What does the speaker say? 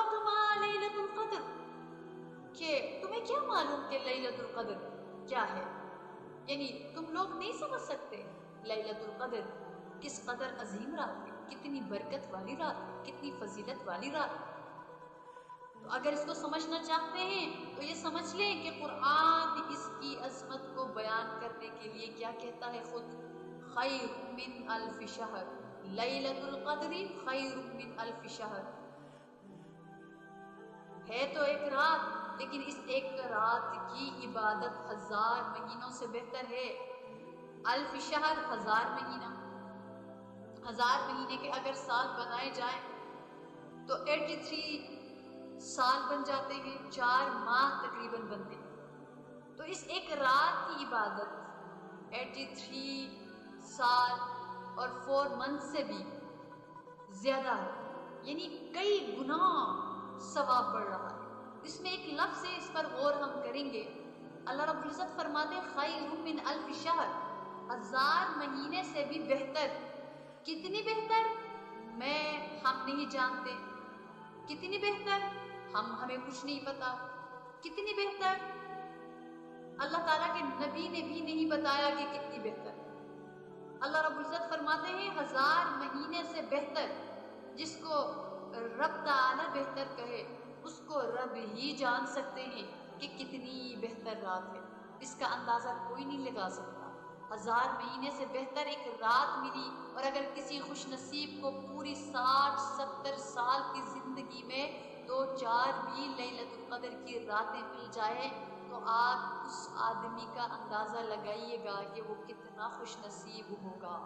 ادراک ما لیلۃ القدر، کہ تمہیں کیا معلوم کہ لیلۃ القدر کیا ہے؟ یعنی تم لوگ نہیں سمجھ سکتے لیلۃ القدر کس قدر عظیم رات ہے، کتنی برکت والی رات ہے، کتنی فضیلت والی رات ہے۔ تو اگر اس کو سمجھنا چاہتے ہیں تو یہ سمجھ لیں کہ قرآن اس کی عظمت کو بیان کرنے کے لیے کیا کہتا ہے خود، خیر من الف شہر، لیلۃ القدر خیر من الف شہر۔ ہے تو ایک رات، لیکن اس ایک رات کی عبادت 1000 مہینوں سے بہتر ہے۔ الف شہر 1000 مہینہ، 1000 مہینے کے اگر سال بنائے جائیں تو 83 سال بن جاتے ہیں، 4 ماہ تقریباً بنتے ہیں۔ تو اس ایک رات کی عبادت 83 سال اور 4 منتھ سے بھی زیادہ ہے، یعنی کئی گنا ثواب بڑھ رہا ہے۔ اس میں ایک لفظ ہے، اس پر غور ہم کریں گے۔ اللہ رب العزت فرماتے ہیں خیر من الف شہر، 1000 مہینے سے بھی بہتر۔ کتنی بہتر ہم نہیں جانتے، کتنی بہتر ہمیں کچھ نہیں پتا، کتنی بہتر اللہ تعالیٰ کے نبی نے بھی نہیں بتایا کہ کتنی بہتر۔ اللہ رب العزت فرماتے ہیں 1000 مہینے سے بہتر، جس کو رب تعالیٰ بہتر کہے اس کو رب ہی جان سکتے ہیں کہ کتنی بہتر رات ہے، اس کا اندازہ کوئی نہیں لگا سکتا۔ 1000 مہینے سے بہتر ایک رات ملی، اور اگر کسی خوش نصیب کو پوری 60-70 سال کی زندگی میں 2-4 بھی لیلۃ القدر کی راتیں مل جائے تو آپ اس آدمی کا اندازہ لگائیے گا کہ وہ کتنا خوش نصیب ہوگا۔